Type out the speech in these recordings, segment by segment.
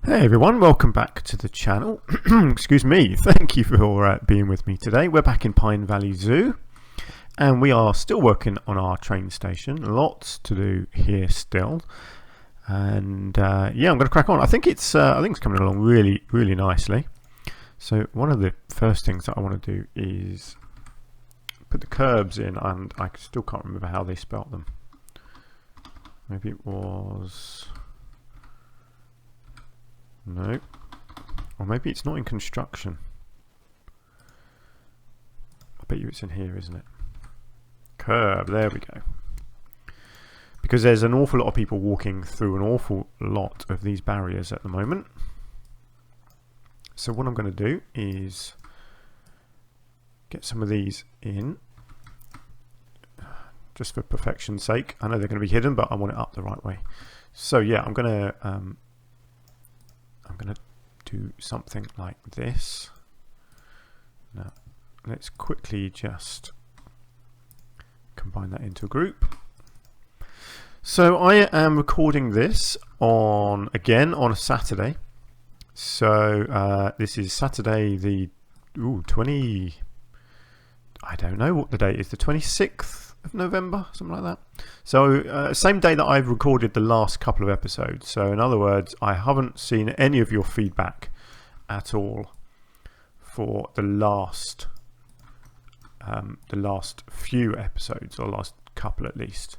Hey everyone, welcome back to the channel. Excuse me, thank you for being with me today. We're back in Pine Valley Zoo and we are still working on our train station. Lots to do here still. And yeah, I'm going to crack on. I think it's coming along really nicely. So one of the first things that I want to do is put the curbs in, and I still can't remember how they spelt them. Maybe it was... No. Or maybe it's not in construction. I bet you it's in here, isn't it? Curb, there we go. Because there's an awful lot of people walking through an awful lot of these barriers at the moment. So what I'm going to do is get some of these in. Just for perfection's sake. I know they're going to be hidden, but I want it up the right way. So yeah, I'm going to do something like this. Now, let's quickly just combine that into a group. So I am recording this again on a Saturday. So this is Saturday the 20. I don't know what the date is. The 26th of November, something like that. So same day that I've recorded the last couple of episodes. So in other words, I haven't seen any of your feedback at all for the last few episodes, or last couple at least,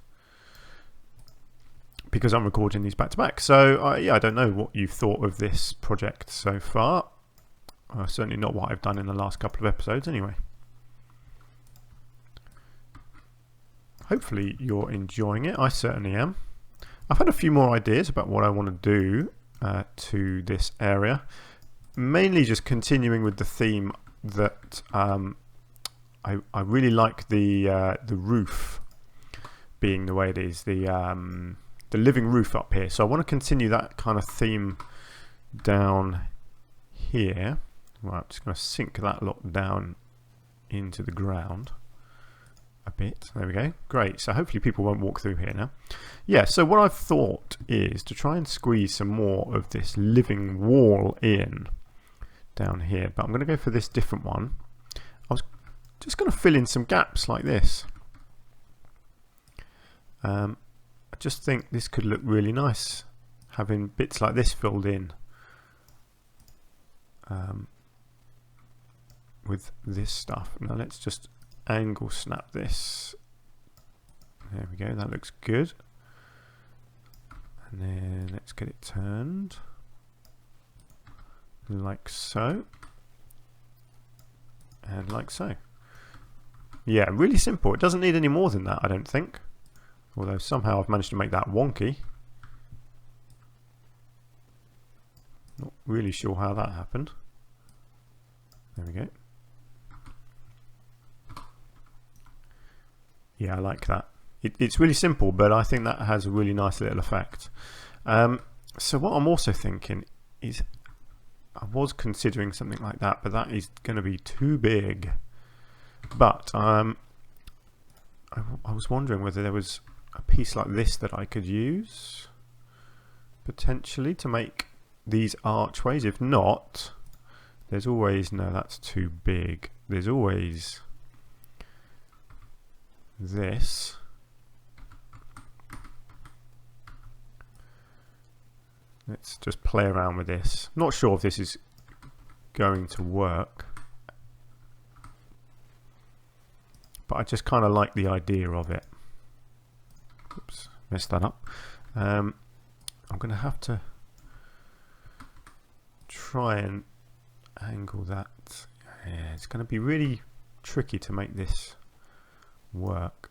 because I'm recording these back to back. So yeah, I don't know what you've thought of this project so far. Certainly not what I've done in the last couple of episodes anyway. Hopefully you're enjoying it. I certainly am. I've had a few more ideas about what I want to do to this area. Mainly just continuing with the theme that I really like the roof being the way it is, the living roof up here. So I want to continue that kind of theme down here. Right, I'm just going to sink that lot down into the ground a bit. There we go. Great. So hopefully people won't walk through here now. Yeah, so what I've thought is to try and squeeze some more of this living wall in down here, but I'm going to go for this different one. I was just going to fill in some gaps like this. I just think this could look really nice, having bits like this filled in with this stuff. Now let's just angle snap this. There we go, that looks good. And then let's get it turned like so, and like so. Yeah, really simple. It doesn't need any more than that, I don't think, although somehow I've managed to make that wonky. Not really sure how that happened. There we go. Yeah, I like that. It's really simple, but I think that has a really nice little effect. So what I'm also thinking is, I was considering something like that, but that is going to be too big. But I was wondering whether there was a piece like this that I could use potentially to make these archways. If not, there's always, no, that's too big. There's always this. Let's just play around with this. Not sure if this is going to work, but I just kind of like the idea of it. Oops, messed that up. I'm going to have to try and angle that. Yeah, it's going to be really tricky to make this work,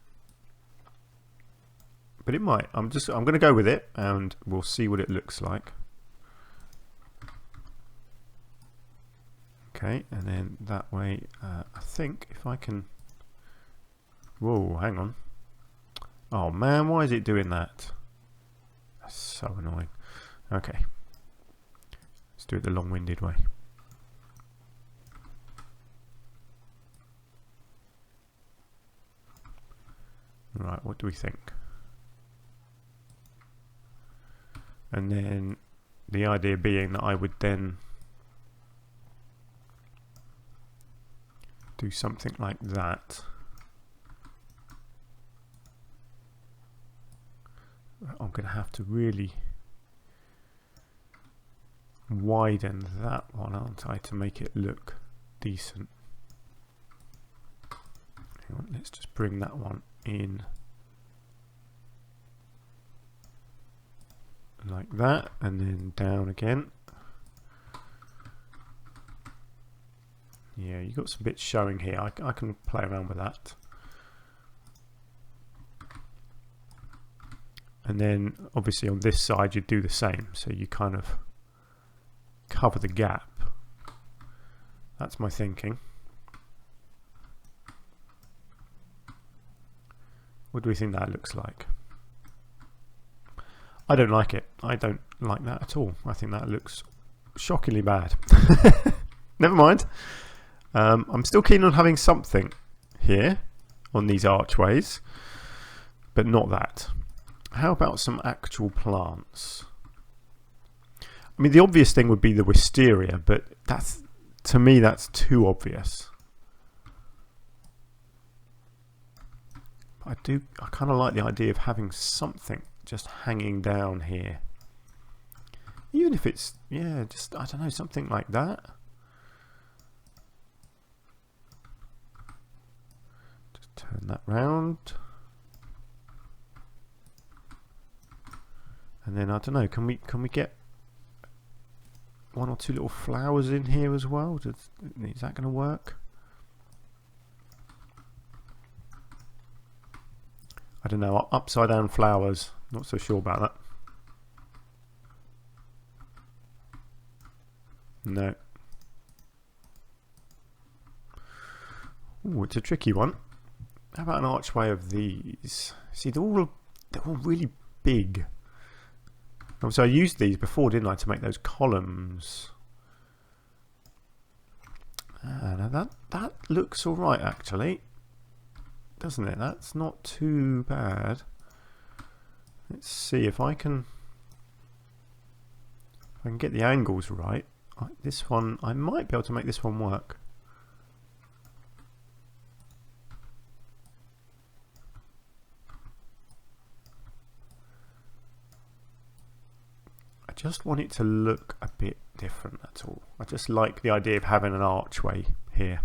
but it might. I'm going to go with it and we'll see what it looks like. Okay, and then that way I think if I can... Whoa, hang on. Oh man, why is it doing that? That's so annoying. Okay, let's do it the long-winded way. Right, what do we think? And then The idea being that I would then do something like that. I'm going to have to really widen that one, aren't I, to make it look decent. Hang on, let's just bring that one in like that, and then down again. Yeah, you've got some bits showing here. I can play around with that. And then obviously on this side you do the same, so you kind of cover the gap. That's my thinking. What do we think that looks like? I don't like it. I don't like that at all. I think that looks shockingly bad. Never mind. I'm still keen on having something here on these archways, but not that. How about some actual plants? I mean, the obvious thing would be the wisteria, but that's, to me, that's too obvious. I kind of like the idea of having something just hanging down here. Even if it's, yeah, just, I don't know, something like that. Just turn that round. And then, I don't know, can we get one or two little flowers in here as well? Is that going to work? I don't know, upside down flowers, not so sure about that. No. Ooh, it's a tricky one. How about an archway of these? See, they're all really big. So I used these before, didn't I, to make those columns. Now that looks all right, actually, doesn't it? That's not too bad. Let's see if I can get the angles right. This one, I might be able to make this one work. I just want it to look a bit different, that's all. I just like the idea of having an archway here.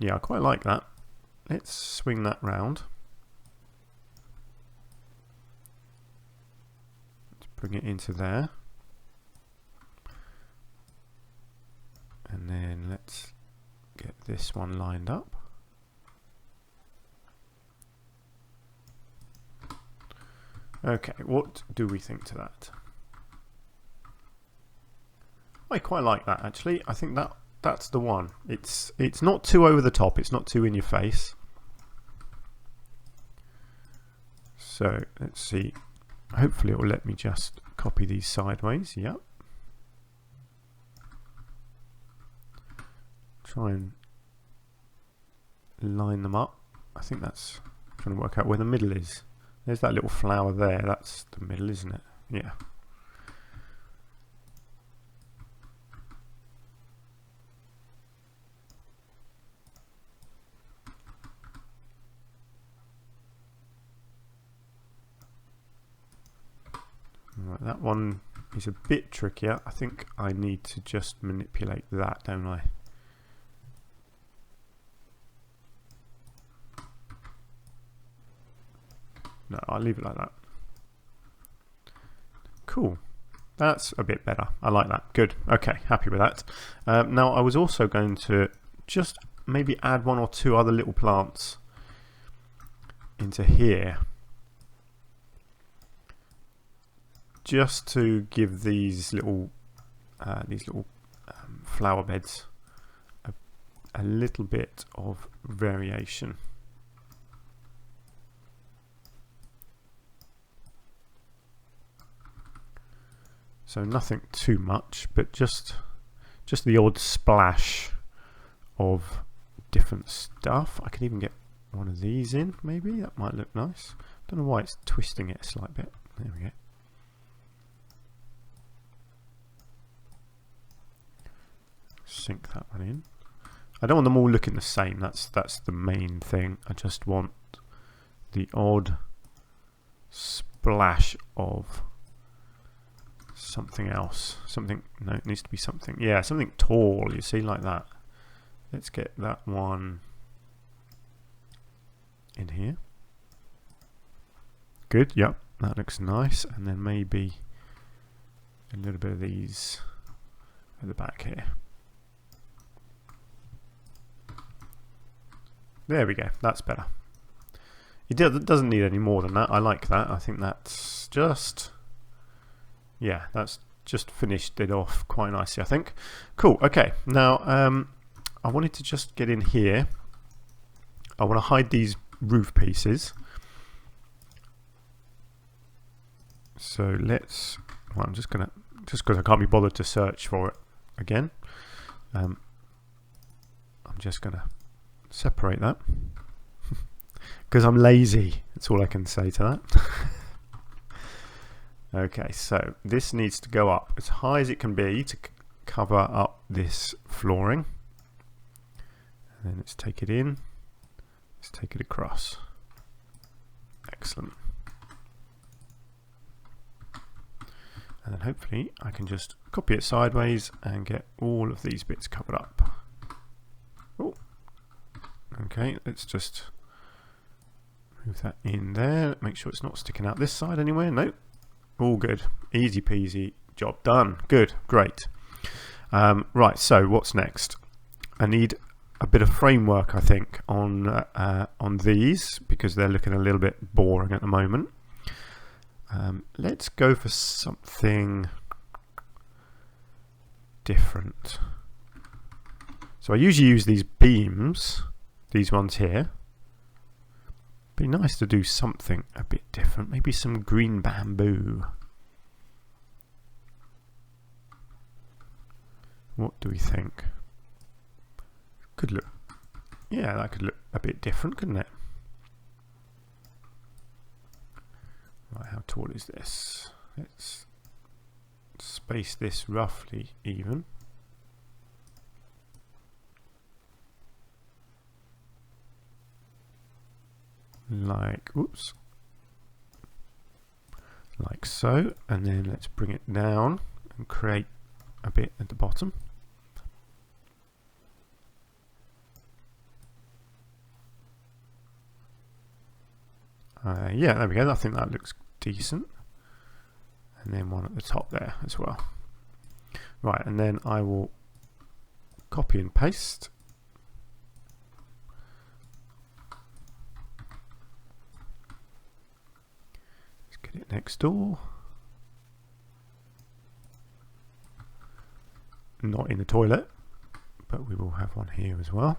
Yeah, I quite like that. Let's swing that round. Let's bring it into there. And then let's get this one lined up. Okay, what do we think to that? I quite like that, actually. I think that's the one. It's not too over the top, it's not too in your face. So let's see. Hopefully it will let me just copy these sideways. Yep. Try and line them up. I think that's trying to work out where the middle is. There's that little flower there. That's the middle, isn't it? Yeah. Right, that one is a bit trickier. I think I need to just manipulate that, don't I? No, I'll leave it like that. Cool. That's a bit better. I like that. Good. Okay, happy with that. Now, I was also going to just maybe add one or two other little plants into here, just to give these little flower beds a little bit of variation. So nothing too much, but just the odd splash of different stuff. I could even get one of these in, maybe. That might look nice. Don't know why it's twisting it a slight bit. There we go. sink that one in. I don't want them all looking the same. That's the main thing. I just want the odd splash of something else. Something, no, it needs to be something. Yeah, something tall, you see, like that. Let's get that one in here. Good, yep, that looks nice. And then maybe a little bit of these at the back here. There we go, that's better. It doesn't need any more than that. I like that. I think that's just, yeah, that's just finished it off quite nicely, I think. Cool, okay. Now, I wanted to just get in here. I want to hide these roof pieces. So let's, well, I'm just going to, just because I can't be bothered to search for it again, I'm just going to separate that. Because I'm lazy, that's all I can say to that. Okay, so this needs to go up as high as it can be to cover up this flooring. And then let's take it in, let's take it across. Excellent. And then hopefully I can just copy it sideways and get all of these bits covered up. Oh, okay, let's just move that in there. Make sure it's not sticking out this side anywhere. Nope. All good. Easy peasy. Job done. Good. Great. Right. So what's next? I need a bit of framework, I think, on these because they're looking a little bit boring at the moment. Let's go for something different. So I usually use these beams, these ones here. Be nice to do something a bit different. Maybe some green bamboo. What do we think? Could look, yeah, that could look a bit different, couldn't it? Right, how tall is this? Let's space this roughly even. Like, oops, like so, and then let's bring it down and create a bit at the bottom. Yeah, there we go. I think that looks decent. And then one at the top there as well. Right, and then I will copy and paste. Let's get it next door. Not in the toilet, but we will have one here as well.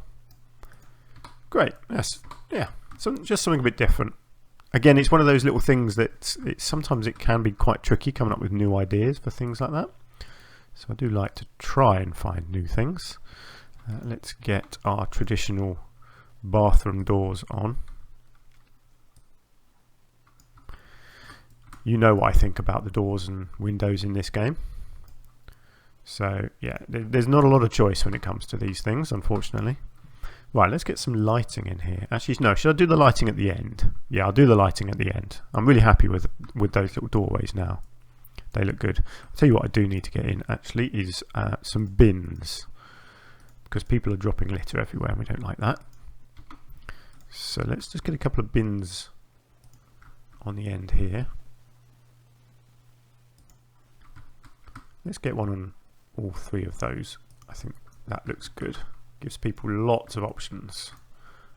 Great. Yes. Yeah. So just something a bit different. Again, it's one of those little things that sometimes it can be quite tricky coming up with new ideas for things like that. So I do like to try and find new things. Let's get our traditional bathroom doors on. You know what I think about the doors and windows in this game. So yeah, there's not a lot of choice when it comes to these things, unfortunately. Right, let's get some lighting in here. Actually, no, should I do the lighting at the end? Yeah, I'll do the lighting at the end. I'm really happy with those little doorways now. They look good. I'll tell you what I do need to get in, actually, is some bins. Because people are dropping litter everywhere and we don't like that. So let's just get a couple of bins on the end here. Let's get one on all three of those. I think that looks good. Gives people lots of options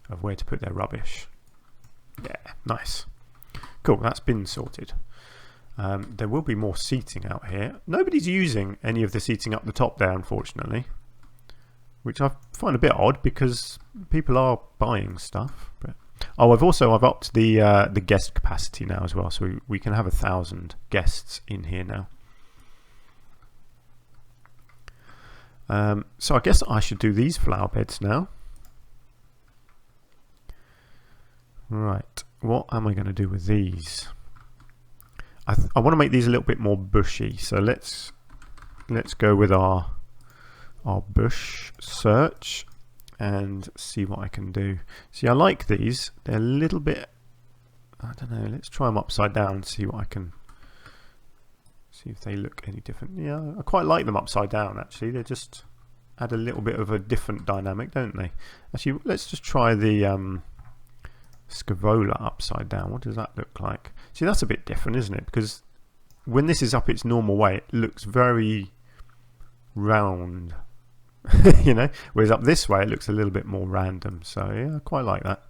of where to put their rubbish. Yeah, nice. Cool, that's been sorted. There will be more seating out here. Nobody's using any of the seating up the top there, unfortunately, which I find a bit odd because people are buying stuff. But oh, I've upped the guest capacity now as well, so we can have 1,000 guests in here now. So I guess I should do these flower beds now. Right, what am I going to do with these? I want to make these a little bit more bushy, so let's go with our our bush search and see what I can do. See, I like these. They're a little bit, I don't know, let's try them upside down and see what I can, see if they look any different. Yeah, I quite like them upside down actually. They just add a little bit of a different dynamic, don't they? Actually, let's just try the Scaevola upside down. What does that look like? See, that's a bit different, isn't it? Because when this is up its normal way, it looks very round. You know, whereas up this way it looks a little bit more random. So yeah, I quite like that.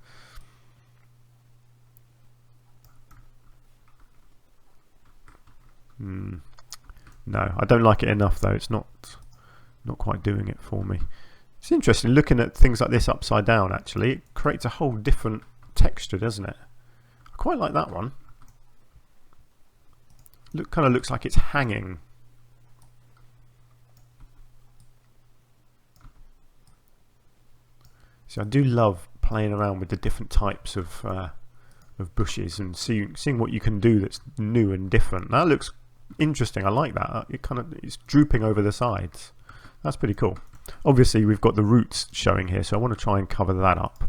No, I don't like it enough though. It's not quite doing it for me. It's interesting looking at things like this upside down. Actually, it creates a whole different texture, doesn't it? I quite like that one. Kind of looks like it's hanging. So I do love playing around with the different types of bushes and seeing what you can do that's new and different. That looks interesting. I like that. It's drooping over the sides. That's pretty cool. Obviously we've got the roots showing here, so I want to try and cover that up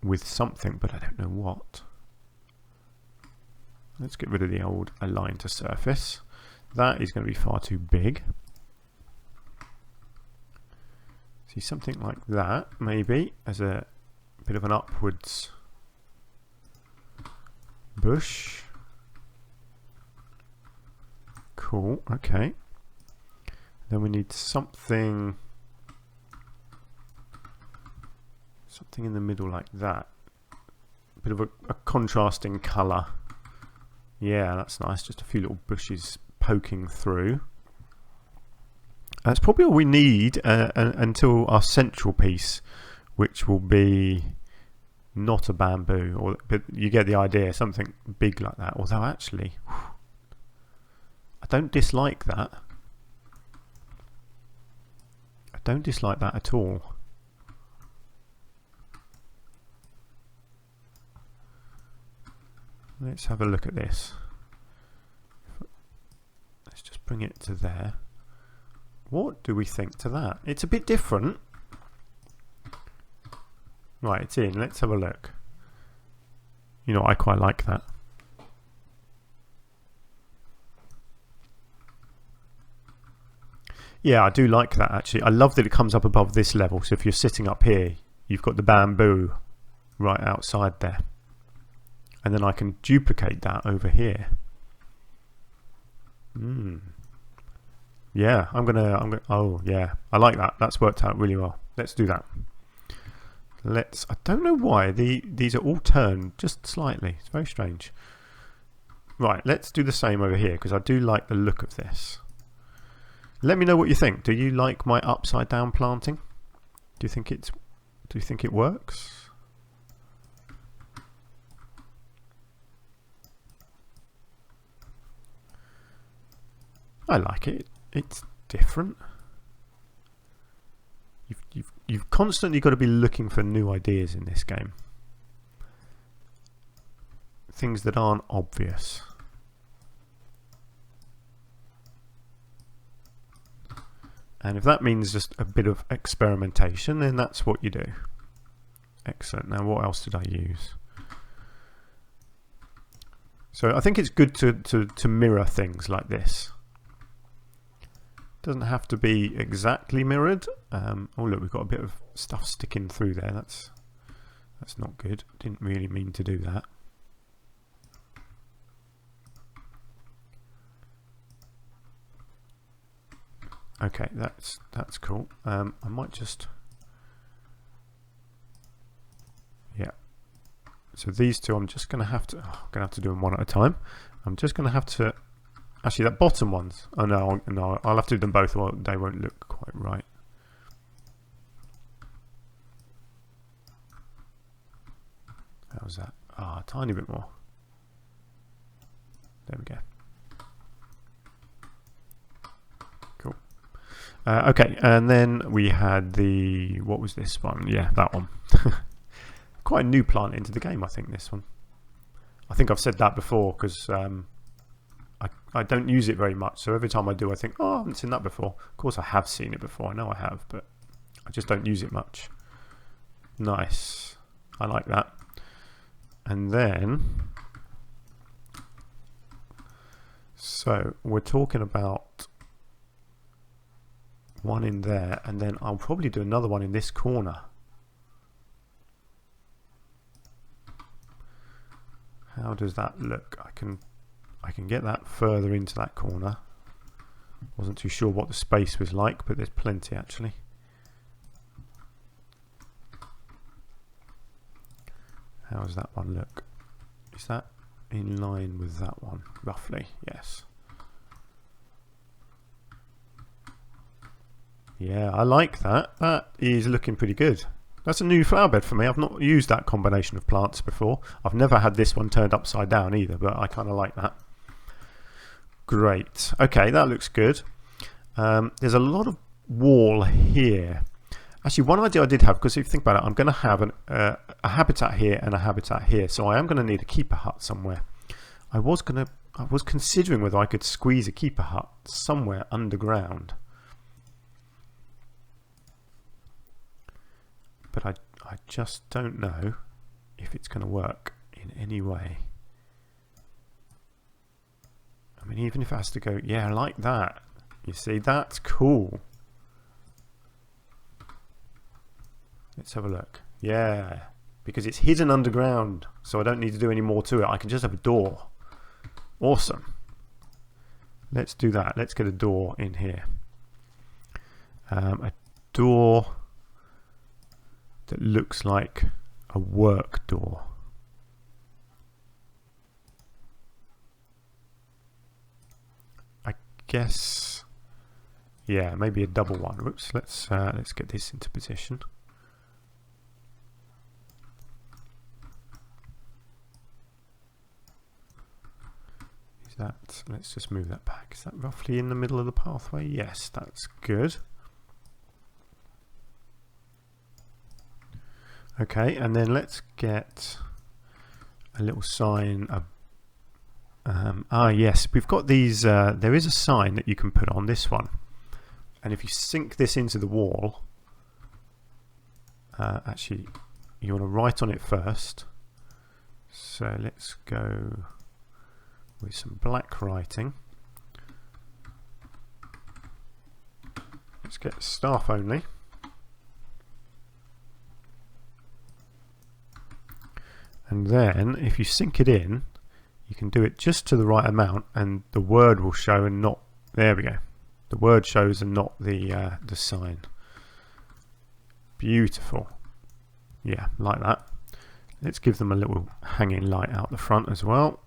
with something, but I don't know what. Let's get rid of the old align to surface. That is going to be far too big. See, something like that maybe as a bit of an upwards bush. Cool, okay. Then we need something in the middle like that. A bit of a contrasting colour. Yeah, that's nice. Just a few little bushes poking through. That's probably all we need until our central piece, which will be not a bamboo, but you get the idea, something big like that. Although actually, I don't dislike that. I don't dislike that at all. Let's have a look at this. Let's just bring it to there. What do we think to that? It's a bit different. Right, it's in. Let's have a look. You know, I quite like that. Yeah, I do like that actually. I love that it comes up above this level. So if you're sitting up here, you've got the bamboo right outside there. And then I can duplicate that over here. Yeah, I'm gonna, oh yeah, I like that. That's worked out really well. Let's do that. I don't know why these are all turned just slightly. It's very strange. Right, let's do the same over here because I do like the look of this. Let me know what you think. Do you like my upside down planting? Do you think it works? I like it. It's different. You've constantly got to be looking for new ideas in this game. Things that aren't obvious. And if that means just a bit of experimentation, then that's what you do. Excellent. Now what else did I use? So I think it's good to mirror things like this. Doesn't have to be exactly mirrored. Oh look, we've got a bit of stuff sticking through there. That's not good. Didn't really mean to do that. Okay, that's cool. I might just, yeah. So these two, I'm just gonna have to do them one at a time. I'm just gonna have to. Actually, that bottom ones. Oh no, I'll have to do them both, or they won't look quite right. How's that? Ah, a tiny bit more. There we go. Cool. Okay, and then we had the, what was this one? Yeah, that one. Quite a new plant into the game, I think, this one. I think I've said that before because I I don't use it very much, so every time I do I think, oh, I haven't seen that before. Of course I have seen it before, I know I have, but I just don't use it much. Nice, I like that. And then, so we're talking about one in there, and then I'll probably do another one in this corner. How does that look? I can get that further into that corner. Wasn't too sure what the space was like, but there's plenty actually. How does that one look? Is that in line with that one? Roughly, yes. Yeah, I like that. That is looking pretty good. That's a new flower bed for me. I've not used that combination of plants before. I've never had this one turned upside down either, but I kind of like that. Great. Okay, that looks good. There's a lot of wall here. Actually, one idea I did have, because if you think about it, I'm going to have a habitat here and a habitat here, so I am going to need a keeper hut somewhere. I was considering whether I could squeeze a keeper hut somewhere underground. But I just don't know if it's going to work in any way. I mean, even if it has to go, yeah, like that. You see, that's cool. Let's have a look. Yeah, because it's hidden underground, so I don't need to do any more to it. I can just have a door. Awesome. Let's do that. Let's get a door in here. A door that looks like a work door. I guess, yeah, maybe a double one. Whoops, let's get this into position. Is that, let's just move that back. Is that roughly in the middle of the pathway? Yes, that's good. Okay, and then let's get a little sign. Yes, we've got these. There is a sign that you can put on this one, and if you sink this into the wall, actually, you want to write on it first. So let's go with some black writing. Let's get staff only. And then if you sink it in, you can do it just to the right amount and the word will show and not, there we go. The word shows and not the sign. Beautiful. Yeah, like that. Let's give them a little hanging light out the front as well.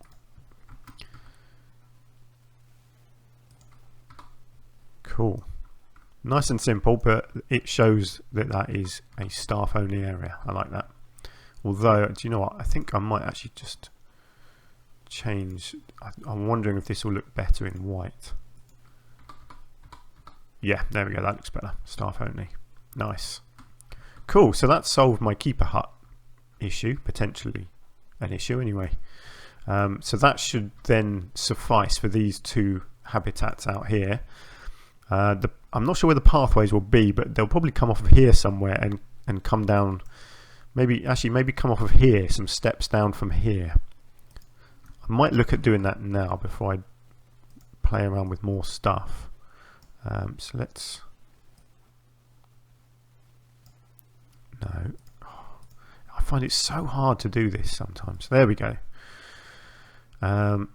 Cool. Nice and simple, but it shows that that is a staff only area. I like that. Although, do you know what? I think I might actually just change. I'm wondering if this will look better in white. Yeah, there we go. That looks better. Staff only. Nice. Cool. So that solved my keeper hut issue, potentially an issue anyway. So that should then suffice for these two habitats out here. I'm not sure where the pathways will be, but they'll probably come off of here somewhere and come down. Maybe come off of here, some steps down from here. I might look at doing that now before I play around with more stuff. So let's... No. I find it so hard to do this sometimes. There we go. And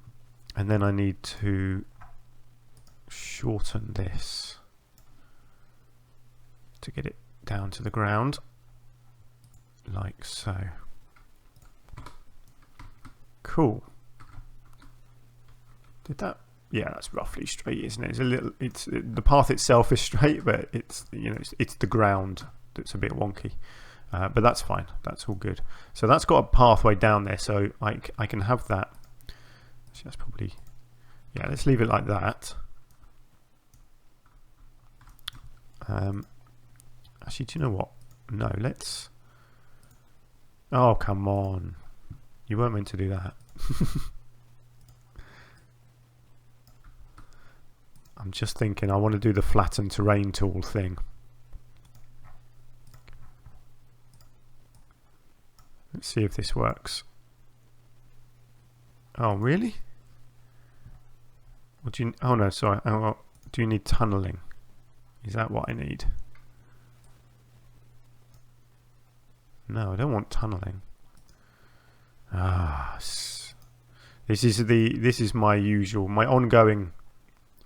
then I need to shorten this to get it down to the ground. Like so. Cool. Did that? Yeah, that's roughly straight, isn't it? It's a little. The path itself is straight, but it's it's the ground that's a bit wonky. But that's fine. That's all good. So that's got a pathway down there, so I can have that. Actually, that's probably, yeah. Let's leave it like that. Actually, do you know what? No, let's. Oh, come on. You weren't meant to do that. I'm just thinking I want to do the flatten terrain tool thing. Let's see if this works. Oh, really? What do you... Oh, no, sorry. Oh, do you need tunneling? Is that what I need? No, I don't want tunneling. Ah, this is my usual, my ongoing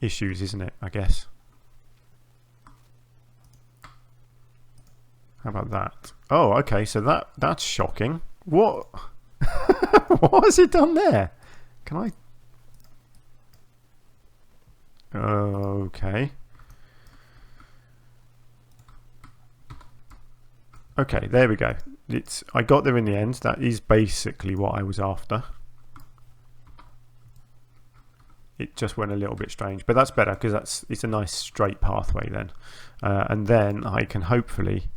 issues, isn't it? I guess. How about that? Oh, okay. So that's shocking. What? What has it done there? Can I? Okay. Okay, there we go. I got there in the end. That is basically what I was after. It just went a little bit strange, but that's better because it's a nice straight pathway then. And then I can hopefully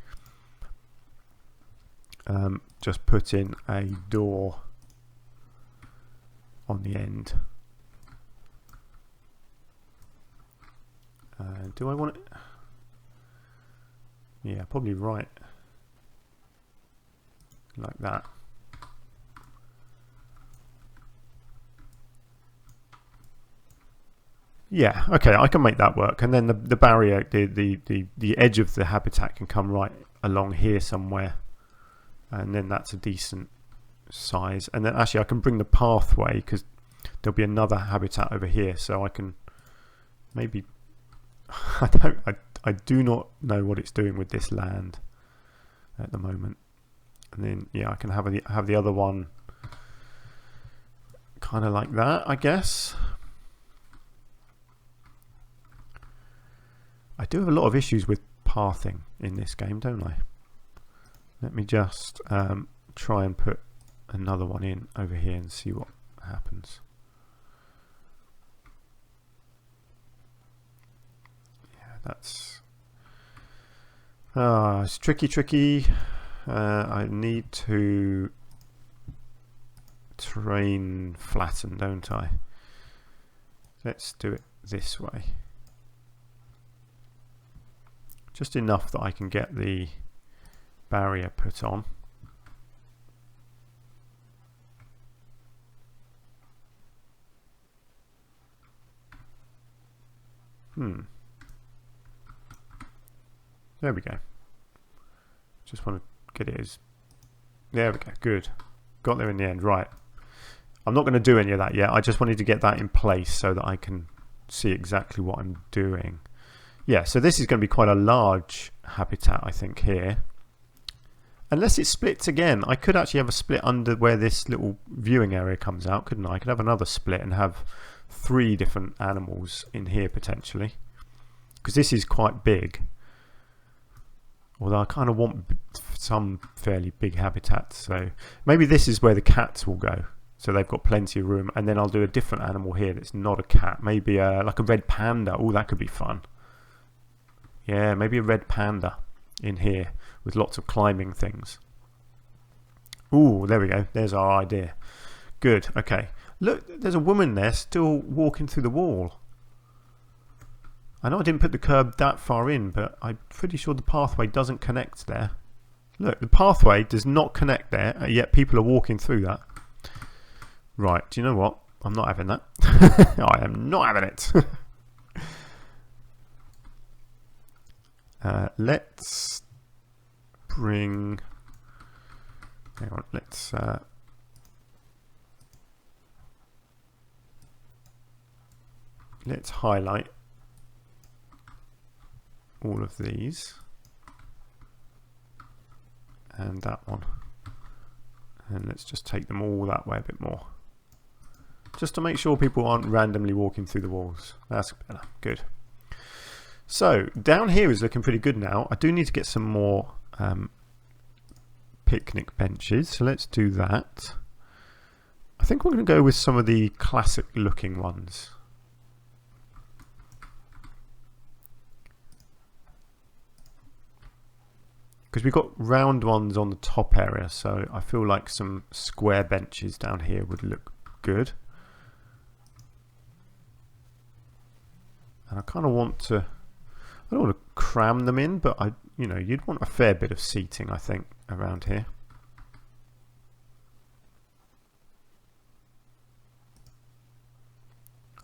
just put in a door on the end. Do I want it? Yeah, probably right. Like that. Yeah, okay, I can make that work. And then the barrier, the edge of the habitat can come right along here somewhere. And then that's a decent size. And then actually I can bring the pathway because there'll be another habitat over here. So I can maybe... I do not know what it's doing with this land at the moment. And then, yeah, I can have the other one kind of like that, I guess. I do have a lot of issues with pathing in this game, don't I? Let me just try and put another one in over here and see what happens. Yeah, that's... it's tricky. I need to terrain flatten, don't I? Let's do it this way. Just enough that I can get the barrier put on. There we go. Just want to get it as... There we go, good. Got there in the end, right. I'm not going to do any of that yet. I just wanted to get that in place so that I can see exactly what I'm doing. Yeah, so this is going to be quite a large habitat, I think, here. Unless it splits again. I could actually have a split under where this little viewing area comes out, couldn't I? I could have another split and have 3 different animals in here, potentially. Because this is quite big. Although I kind of want some fairly big habitats. So maybe this is where the cats will go. So they've got plenty of room. And then I'll do a different animal here that's not a cat. Maybe like a red panda. Oh, that could be fun. Yeah, maybe a red panda in here with lots of climbing things. Ooh, there we go. There's our idea. Good. Okay. Look, there's a woman there still walking through the wall. I know I didn't put the curb that far in, but I'm pretty sure the pathway doesn't connect there. Look, the pathway does not connect there, yet people are walking through that. Right, do you know what? I'm not having that. I am not having it. Let's bring... Hang on, let's highlight all of these and that one, and let's just take them all that way a bit more, just to make sure people aren't randomly walking through the walls. That's better. Good. So down here is looking pretty good now. I do need to get some more picnic benches, so let's do that. I think we're going to go with some of the classic looking ones. Because we've got round ones on the top area, so I feel like some square benches down here would look good. And I kind of want to, I don't want to cram them in, but you'd want a fair bit of seating, I think, around here.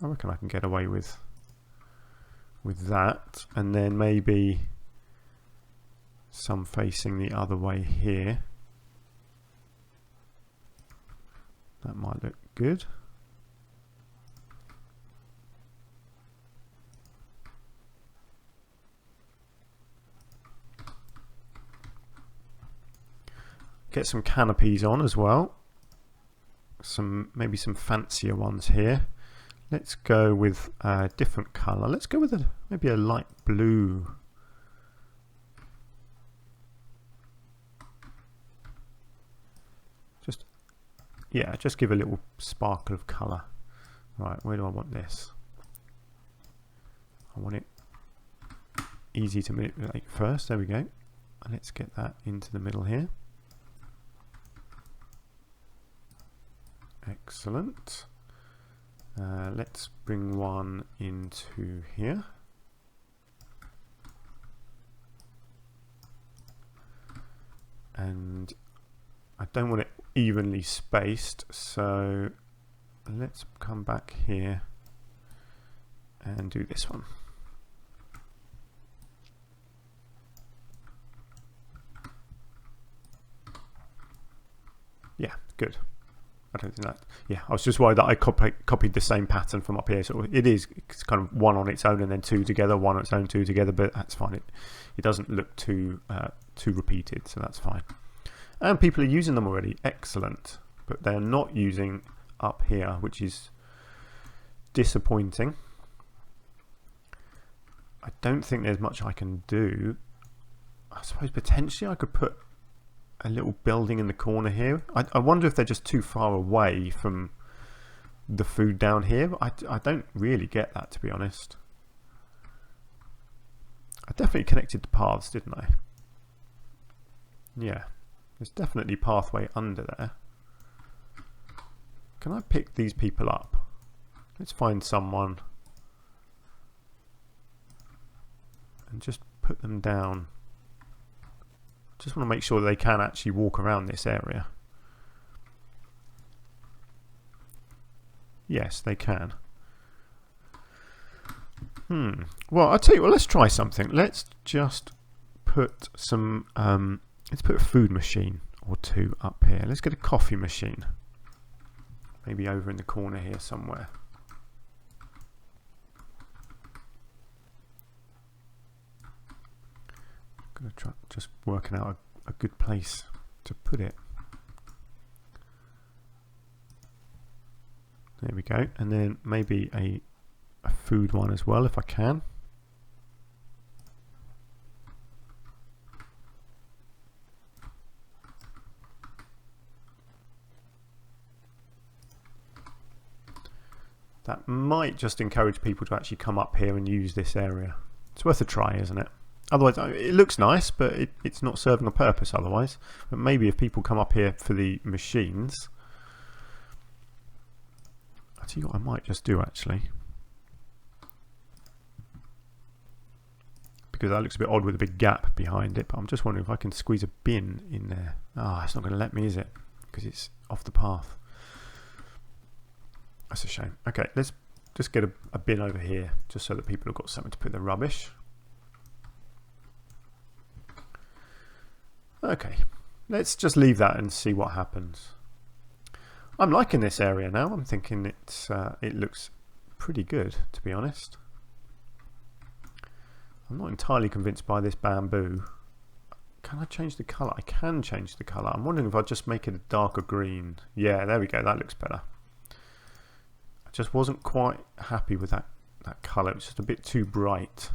I reckon I can get away with that, and then maybe some facing the other way here. That might look good. Get some canopies on as well. Maybe some fancier ones here. Let's go with a different colour. Let's go with maybe a light blue. Just give a little sparkle of colour. Right, where do I want this? I want it easy to manipulate first. There we go. And let's get that into the middle here. Excellent. Let's bring one into here. And I don't want it evenly spaced, so let's come back here and do this one. Yeah, good. I don't think that. Yeah, I was just worried that I copied the same pattern from up here. So it's kind of one on its own and then two together, one on its own, two together. But that's fine. It doesn't look too repeated, so that's fine. And people are using them already. Excellent. But they're not using up here, which is disappointing. I don't think there's much I can do. I suppose potentially I could put a little building in the corner here. I wonder if they're just too far away from the food down here. I don't really get that, to be honest. I definitely connected the paths, didn't I? Yeah, there's definitely pathway under there. Can I pick these people up? Let's find someone and just put them down. Just want to make sure they can actually walk around this area. Yes, they can. Well, I'll tell you what, let's try something. Let's just put some, let's put a food machine or two up here. Let's get a coffee machine. Maybe over in the corner here somewhere. Gonna try just working out a good place to put it. There we go, and then maybe a food one as well if I can. That might just encourage people to actually come up here and use this area. It's worth a try, isn't it? Otherwise, it looks nice, but it's not serving a purpose otherwise. But maybe if people come up here for the machines, I'll tell you what I might just do actually. Because that looks a bit odd with a big gap behind it, but I'm just wondering if I can squeeze a bin in there. Ah, it's not going to let me, is it? Because it's off the path. That's a shame. Okay, let's just get a bin over here, just so that people have got something to put their rubbish. Okay, let's just leave that and see what happens. I'm liking this area now. I'm thinking it looks pretty good, to be honest. I'm not entirely convinced by this bamboo. Can I change the colour? I can change the colour. I'm wondering if I just make it a darker green. Yeah, there we go. That looks better. I just wasn't quite happy with that colour. It was just a bit too bright.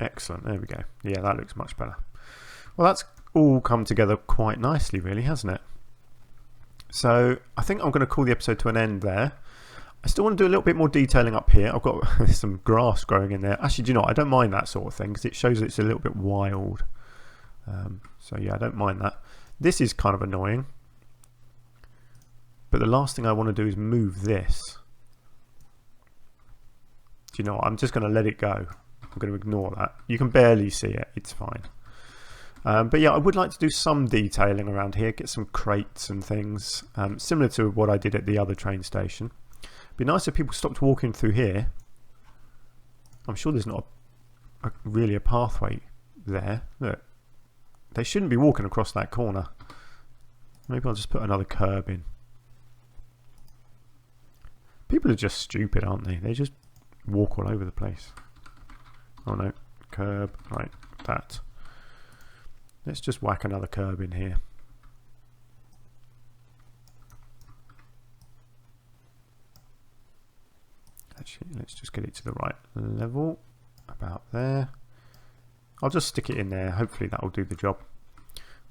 Excellent, there we go. Yeah, that looks much better. Well, that's all come together quite nicely, really, hasn't it? So I think I'm going to call the episode to an end there. I still want to do a little bit more detailing up here. I've got some grass growing in there. Actually, do you know what? I don't mind that sort of thing because it shows that it's a little bit wild. So yeah, I don't mind that. This is kind of annoying. But the last thing I want to do is move this. Do you know what? I'm just going to let it go. I'm going to ignore that. You can barely see it. It's fine. But yeah, I would like to do some detailing around here. Get some crates and things. Similar to what I did at the other train station. Be nice if people stopped walking through here. I'm sure there's not really a pathway there. Look. They shouldn't be walking across that corner. Maybe I'll just put another curb in. People are just stupid, aren't they? They just walk all over the place. Oh no, curb, right, that. Let's just whack another curb in here. Actually, let's just get it to the right level, about there. I'll just stick it in there, hopefully that will do the job.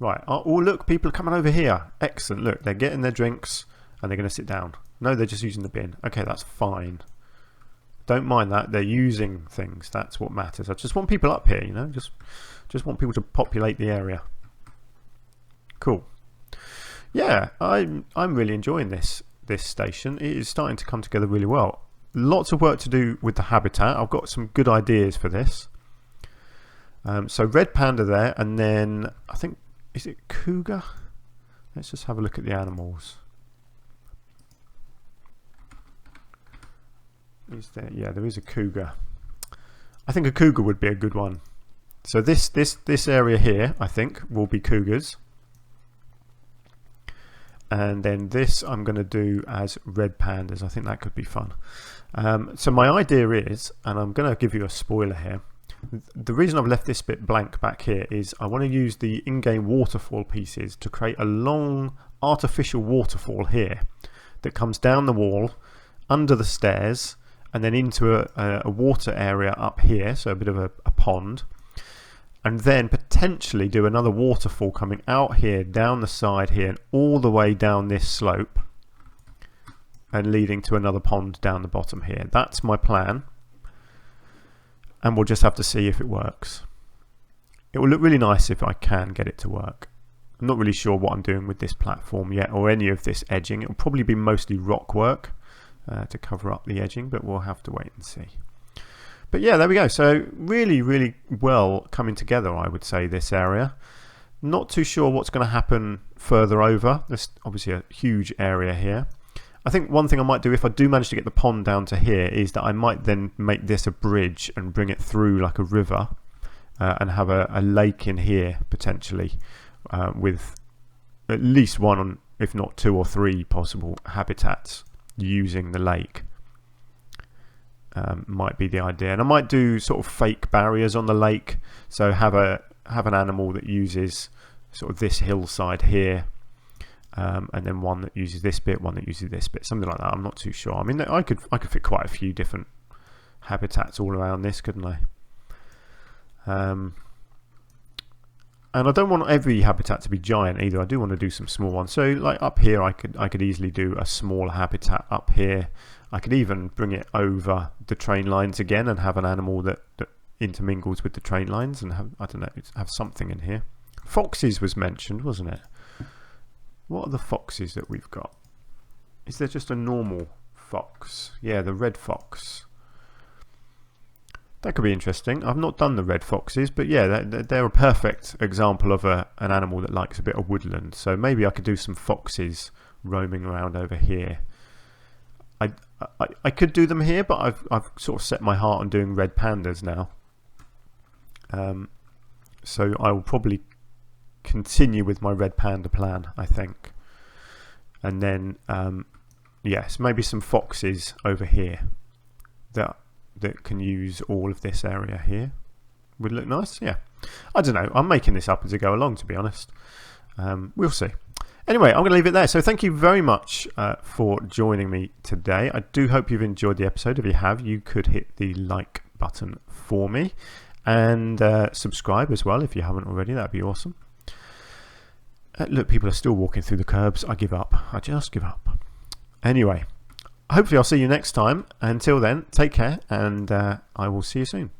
Right, oh look, people are coming over here. Excellent, look, they're getting their drinks and they're going to sit down. No, they're just using the bin. Okay, that's fine. Don't mind that, they're using things, that's what matters. I just want people up here, you know, just want people to populate the area. Cool. Yeah, I'm really enjoying this station. It is starting to come together really well. Lots of work to do with the habitat. I've got some good ideas for this. So red panda there, and then I think, is it cougar? Let's just have a look at the animals. Is there? Yeah, there is a cougar. I think a cougar would be a good one. So this area here, I think, will be cougars. And then this I'm going to do as red pandas. I think that could be fun. So my idea is, and I'm going to give you a spoiler here, the reason I've left this bit blank back here is I want to use the in-game waterfall pieces to create a long artificial waterfall here that comes down the wall, under the stairs, and then into a water area up here, so a bit of a pond, and then potentially do another waterfall coming out here, down the side here, and all the way down this slope, and leading to another pond down the bottom here. That's my plan, and we'll just have to see if it works. It will look really nice if I can get it to work. I'm not really sure what I'm doing with this platform yet, or any of this edging. It will probably be mostly rock work to cover up the edging, but we'll have to wait and see. But yeah, there we go. So really, really well coming together, I would say, this area. Not too sure what's going to happen further over. There's obviously a huge area here. I think one thing I might do, if I do manage to get the pond down to here, is that I might then make this a bridge and bring it through like a river and have a lake in here potentially with at least one, if not 2 or 3 possible habitats using the lake. Might be the idea, and I might do sort of fake barriers on the lake, so have an animal that uses sort of this hillside here, and then one that uses this bit, one that uses this bit, something like that. I'm not too sure. I mean, I could fit quite a few different habitats all around this, couldn't I? And I don't want every habitat to be giant either. I do want to do some small ones. So like up here, I could easily do a smaller habitat up here. I could even bring it over the train lines again and have an animal that intermingles with the train lines and have, I don't know, have something in here. Foxes was mentioned, wasn't it? What are the foxes that we've got? Is there just a normal fox? Yeah, the red fox. That could be interesting. I've not done the red foxes, but yeah, they're a perfect example of an animal that likes a bit of woodland. So maybe I could do some foxes roaming around over here. I could do them here, but I've sort of set my heart on doing red pandas now. So I will probably continue with my red panda plan, I think. And then, yes, maybe some foxes over here that can use all of this area here. Would look nice, yeah. I don't know. I'm making this up as I go along, to be honest. We'll see. Anyway, I'm going to leave it there. So thank you very much for joining me today. I do hope you've enjoyed the episode. If you have, you could hit the like button for me. And subscribe as well if you haven't already. That'd be awesome. Look, people are still walking through the curbs. I give up. I just give up. Anyway, hopefully I'll see you next time. Until then, take care, and I will see you soon.